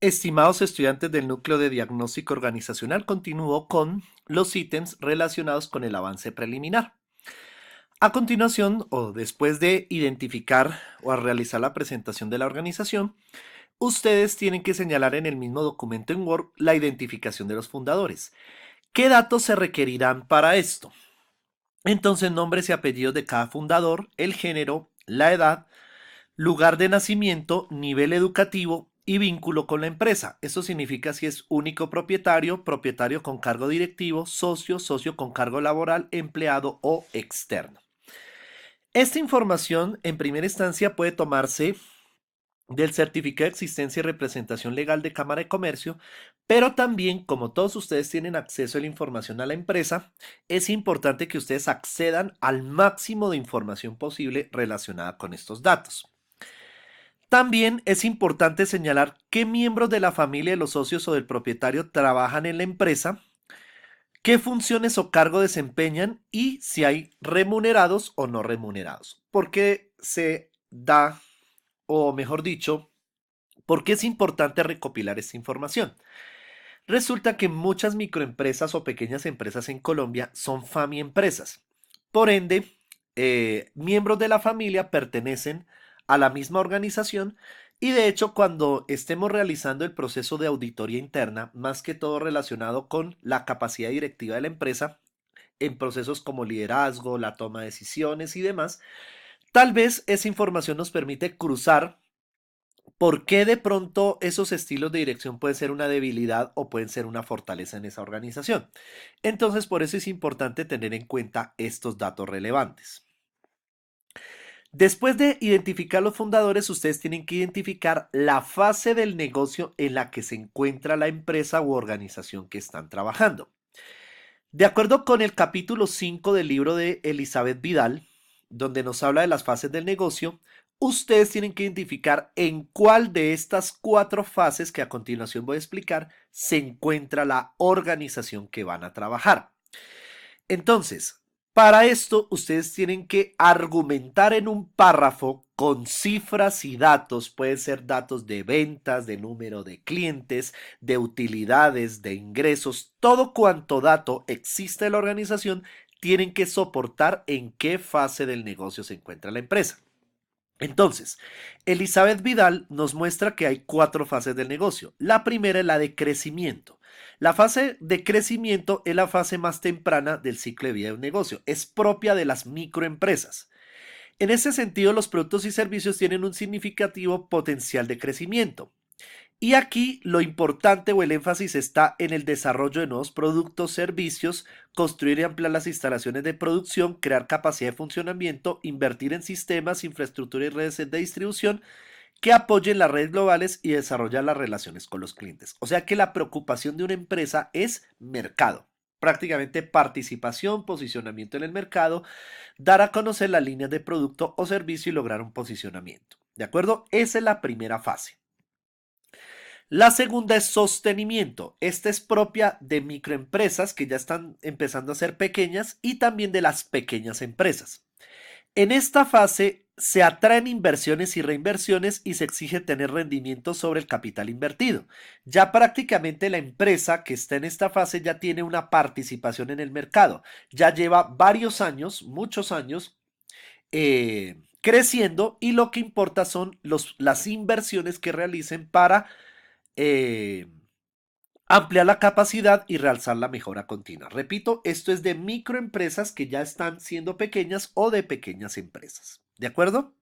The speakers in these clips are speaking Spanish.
Estimados estudiantes del núcleo de diagnóstico organizacional, continúo con los ítems relacionados con el avance preliminar. A continuación, o después de identificar o a realizar la presentación de la organización, ustedes tienen que señalar en el mismo documento en Word la identificación de los fundadores. ¿Qué datos se requerirán para esto? Entonces, nombres y apellidos de cada fundador, el género, la edad, lugar de nacimiento, nivel educativo y vínculo con la empresa. Esto significa si es único propietario, propietario con cargo directivo, socio, socio con cargo laboral, empleado o externo. Esta información en primera instancia puede tomarse del certificado de existencia y representación legal de Cámara de Comercio, pero también, como todos ustedes tienen acceso a la información a la empresa, es importante que ustedes accedan al máximo de información posible relacionada con estos datos. También es importante señalar qué miembros de la familia de los socios o del propietario trabajan en la empresa, qué funciones o cargo desempeñan y si hay remunerados o no remunerados. ¿Por qué se da, o mejor dicho, por qué es importante recopilar esta información? Resulta que muchas microempresas o pequeñas empresas en Colombia son empresas. Por ende, miembros de la familia pertenecen a la misma organización y de hecho cuando estemos realizando el proceso de auditoría interna, más que todo relacionado con la capacidad directiva de la empresa, en procesos como liderazgo, la toma de decisiones y demás, tal vez esa información nos permite cruzar por qué de pronto esos estilos de dirección pueden ser una debilidad o pueden ser una fortaleza en esa organización. Entonces, por eso es importante tener en cuenta estos datos relevantes. Después de identificar los fundadores, ustedes tienen que identificar la fase del negocio en la que se encuentra la empresa u organización que están trabajando. De acuerdo con el capítulo 5 del libro de Elizabeth Vidal, donde nos habla de las fases del negocio, ustedes tienen que identificar en cuál de estas 4 fases que a continuación voy a explicar se encuentra la organización que van a trabajar. Entonces, para esto ustedes tienen que argumentar en un párrafo con cifras y datos, pueden ser datos de ventas, de número de clientes, de utilidades, de ingresos, todo cuanto dato existe en la organización, tienen que soportar en qué fase del negocio se encuentra la empresa. Entonces, Elizabeth Vidal nos muestra que hay 4 fases del negocio. La primera es la de crecimiento. La fase de crecimiento es la fase más temprana del ciclo de vida de un negocio. Es propia de las microempresas. En ese sentido, los productos y servicios tienen un significativo potencial de crecimiento. Y aquí lo importante o el énfasis está en el desarrollo de nuevos productos, servicios, construir y ampliar las instalaciones de producción, crear capacidad de funcionamiento, invertir en sistemas, infraestructura y redes de distribución que apoyen las redes globales y desarrollar las relaciones con los clientes. O sea que la preocupación de una empresa es mercado. Prácticamente participación, posicionamiento en el mercado, dar a conocer las líneas de producto o servicio y lograr un posicionamiento. ¿De acuerdo? Esa es la primera fase. La segunda es sostenimiento. Esta es propia de microempresas que ya están empezando a ser pequeñas y también de las pequeñas empresas. En esta fase se atraen inversiones y reinversiones y se exige tener rendimiento sobre el capital invertido. Ya prácticamente la empresa que está en esta fase ya tiene una participación en el mercado. Ya lleva varios años, muchos años, creciendo y lo que importa son las inversiones que realicen para eh, ampliar la capacidad y realzar la mejora continua. Repito, esto es de microempresas que ya están siendo pequeñas o de pequeñas empresas. ¿De acuerdo?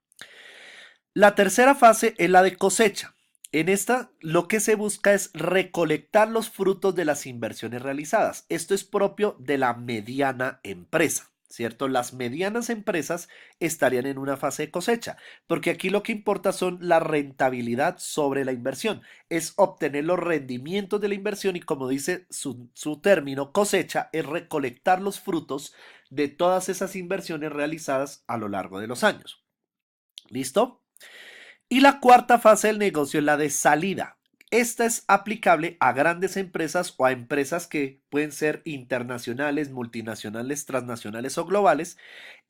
La tercera fase es la de cosecha. En esta lo que se busca es recolectar los frutos de las inversiones realizadas. Esto es propio de la mediana empresa. ¿Cierto? Las medianas empresas estarían en una fase de cosecha, porque aquí lo que importa son la rentabilidad sobre la inversión, es obtener los rendimientos de la inversión y como dice su término, cosecha, es recolectar los frutos de todas esas inversiones realizadas a lo largo de los años. ¿Listo? Y la cuarta fase del negocio es la de salida. Esta es aplicable a grandes empresas o a empresas que pueden ser internacionales, multinacionales, transnacionales o globales,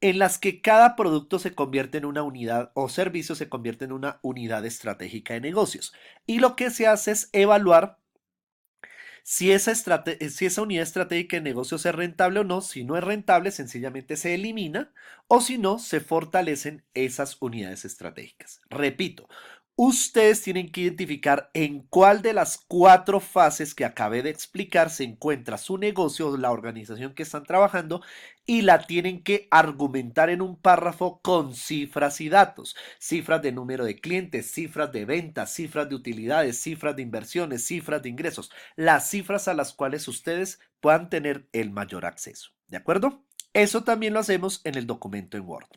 en las que cada producto se convierte en una unidad o servicio se convierte en una unidad estratégica de negocios. Y lo que se hace es evaluar si esa unidad estratégica de negocios es rentable o no. Si no es rentable, sencillamente se elimina, o si no, se fortalecen esas unidades estratégicas. Repito, ustedes tienen que identificar en cuál de las 4 fases que acabé de explicar se encuentra su negocio o la organización que están trabajando, y la tienen que argumentar en un párrafo con cifras y datos. Cifras de número de clientes, cifras de ventas, cifras de utilidades, cifras de inversiones, cifras de ingresos, las cifras a las cuales ustedes puedan tener el mayor acceso. ¿De acuerdo? Eso también lo hacemos en el documento en Word.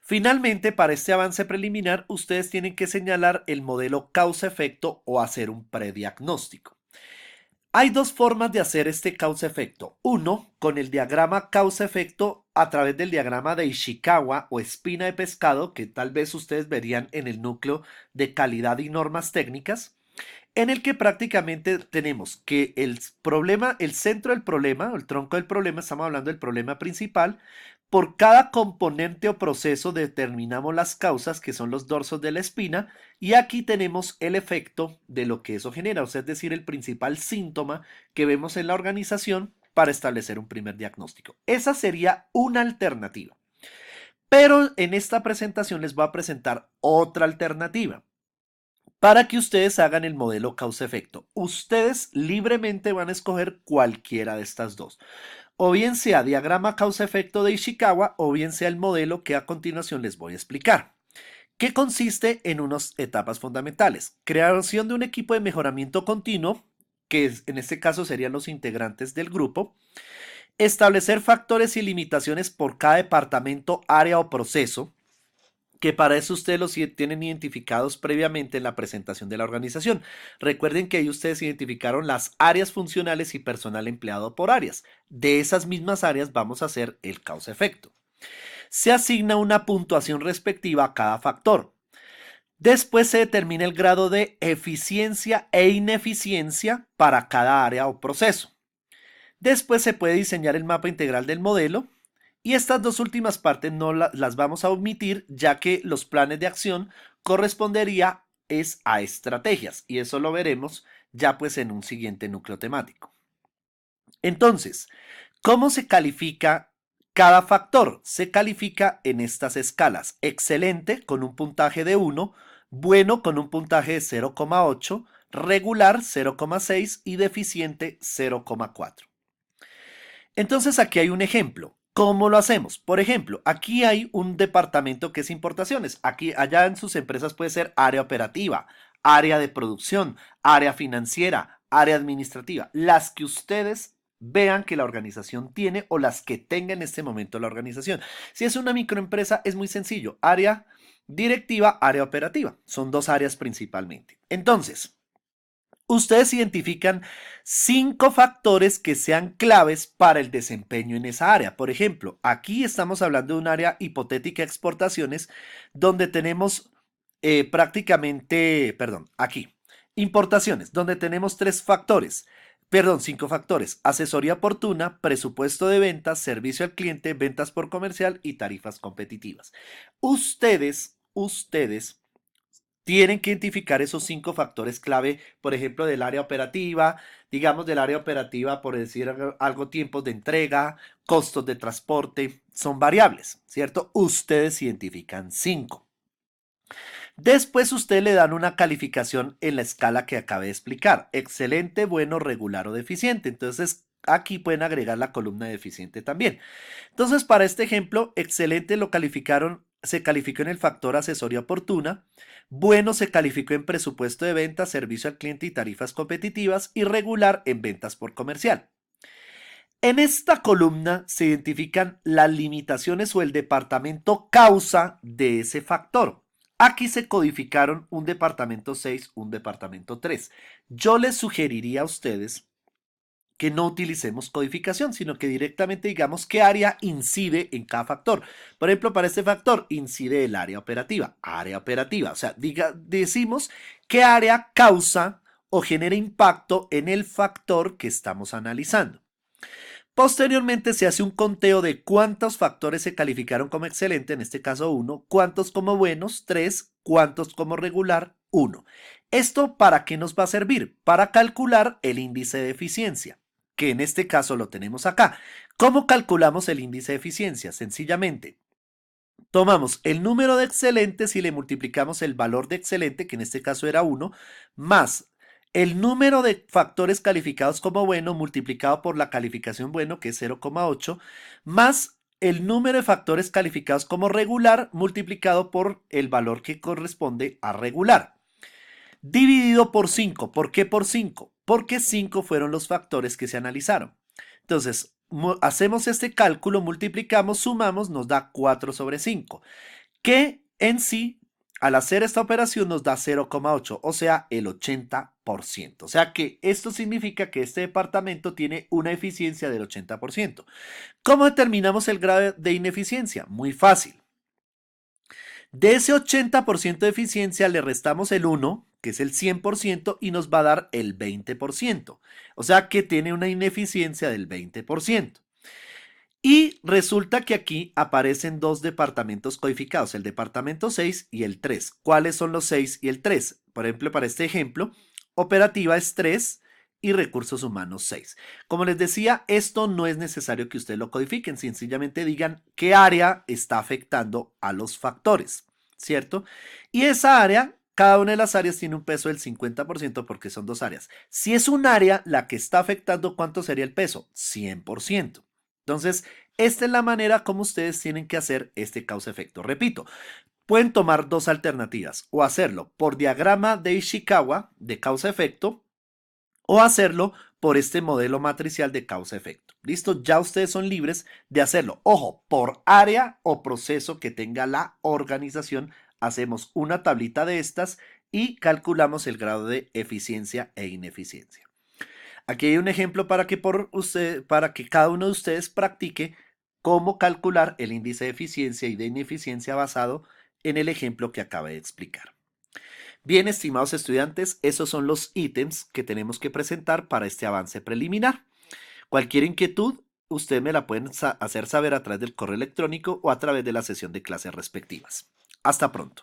Finalmente, para este avance preliminar, ustedes tienen que señalar el modelo causa-efecto o hacer un prediagnóstico. Hay 2 formas de hacer este causa-efecto. Uno, con el diagrama causa-efecto a través del diagrama de Ishikawa o espina de pescado, que tal vez ustedes verían en el núcleo de calidad y normas técnicas, en el que prácticamente tenemos que el problema, el centro del problema, el tronco del problema, estamos hablando del problema principal. Por cada componente o proceso determinamos las causas, que son los dorsos de la espina, y aquí tenemos el efecto de lo que eso genera, o sea, es decir, el principal síntoma que vemos en la organización para establecer un primer diagnóstico. Esa sería una alternativa. Pero en esta presentación les voy a presentar otra alternativa para que ustedes hagan el modelo causa-efecto. Ustedes libremente van a escoger cualquiera de estas dos. O bien sea diagrama causa-efecto de Ishikawa, o bien sea el modelo que a continuación les voy a explicar, que consiste en unas etapas fundamentales. Creación de un equipo de mejoramiento continuo, que en este caso serían los integrantes del grupo. Establecer factores y limitaciones por cada departamento, área o proceso, que para eso ustedes los tienen identificados previamente en la presentación de la organización. Recuerden que ahí ustedes identificaron las áreas funcionales y personal empleado por áreas. De esas mismas áreas vamos a hacer el causa-efecto. Se asigna una puntuación respectiva a cada factor. Después se determina el grado de eficiencia e ineficiencia para cada área o proceso. Después se puede diseñar el mapa integral del modelo. Y estas 2 últimas partes no las vamos a omitir, ya que los planes de acción correspondería es a estrategias, y eso lo veremos ya pues en un siguiente núcleo temático. Entonces, ¿cómo se califica cada factor? Se califica en estas escalas: excelente con un puntaje de 1, bueno con un puntaje de 0,8, regular 0,6 y deficiente 0,4. Entonces aquí hay un ejemplo. ¿Cómo lo hacemos? Por ejemplo, aquí hay un departamento que es importaciones. Aquí, allá en sus empresas puede ser área operativa, área de producción, área financiera, área administrativa, las que ustedes vean que la organización tiene o las que tenga en este momento la organización. Si es una microempresa, es muy sencillo: área directiva, área operativa. Son 2 áreas principalmente. Entonces, ustedes identifican 5 factores que sean claves para el desempeño en esa área. Por ejemplo, aquí estamos hablando de un área hipotética de exportaciones, donde tenemos aquí, importaciones, donde tenemos 5 factores: asesoría oportuna, presupuesto de ventas, servicio al cliente, ventas por comercial y tarifas competitivas. Ustedes tienen que identificar esos 5 factores clave, por ejemplo, del área operativa, digamos del área operativa, por decir algo, tiempos de entrega, costos de transporte, son variables, ¿cierto? Ustedes identifican 5. Después ustedes le dan una calificación en la escala que acabé de explicar: excelente, bueno, regular o deficiente. Entonces aquí pueden agregar la columna de deficiente también. Entonces, para este ejemplo, excelente se calificó en el factor asesoría oportuna, bueno se calificó en presupuesto de ventas, servicio al cliente y tarifas competitivas, y regular en ventas por comercial. En esta columna se identifican las limitaciones o el departamento causa de ese factor. Aquí se codificaron un departamento 6, un departamento 3. Yo les sugeriría a ustedes que no utilicemos codificación, sino que directamente digamos qué área incide en cada factor. Por ejemplo, para este factor incide el área operativa, o sea, decimos qué área causa o genera impacto en el factor que estamos analizando. Posteriormente se hace un conteo de cuántos factores se calificaron como excelente, en este caso 1, cuántos como buenos, 3, cuántos como regular, 1. ¿Esto para qué nos va a servir? Para calcular el índice de eficiencia, que en este caso lo tenemos acá. ¿Cómo calculamos el índice de eficiencia? Sencillamente, tomamos el número de excelentes y le multiplicamos el valor de excelente, que en este caso era 1, más el número de factores calificados como bueno multiplicado por la calificación bueno, que es 0,8, más el número de factores calificados como regular multiplicado por el valor que corresponde a regular, dividido por 5. ¿Por qué por 5? Porque 5 fueron los factores que se analizaron. Entonces, hacemos este cálculo, multiplicamos, sumamos, nos da 4 sobre 5, que en sí, al hacer esta operación nos da 0,8, o sea, el 80%. O sea que esto significa que este departamento tiene una eficiencia del 80%. ¿Cómo determinamos el grado de ineficiencia? Muy fácil. De ese 80% de eficiencia le restamos el 1, que es el 100%, y nos va a dar el 20%. O sea que tiene una ineficiencia del 20%. Y resulta que aquí aparecen dos departamentos codificados, el departamento 6 y el 3. ¿Cuáles son los 6 y el 3? Por ejemplo, para este ejemplo, operativa es 3 y recursos humanos 6. Como les decía, esto no es necesario que ustedes lo codifiquen, sencillamente digan qué área está afectando a los factores, ¿cierto? Y esa área, cada una de las áreas tiene un peso del 50% porque son dos áreas. Si es un área la que está afectando, ¿cuánto sería el peso? 100%. Entonces, esta es la manera como ustedes tienen que hacer este causa-efecto. Repito, pueden tomar dos alternativas, o hacerlo por diagrama de Ishikawa de causa-efecto, o hacerlo por este modelo matricial de causa-efecto. ¿Listo? Ya ustedes son libres de hacerlo. Ojo, por área o proceso que tenga la organización, hacemos una tablita de estas y calculamos el grado de eficiencia e ineficiencia. Aquí hay un ejemplo para que cada uno de ustedes practique cómo calcular el índice de eficiencia y de ineficiencia basado en el ejemplo que acabé de explicar. Bien, estimados estudiantes, esos son los ítems que tenemos que presentar para este avance preliminar. Cualquier inquietud, ustedes me la pueden hacer saber a través del correo electrónico o a través de la sesión de clases respectivas. Hasta pronto.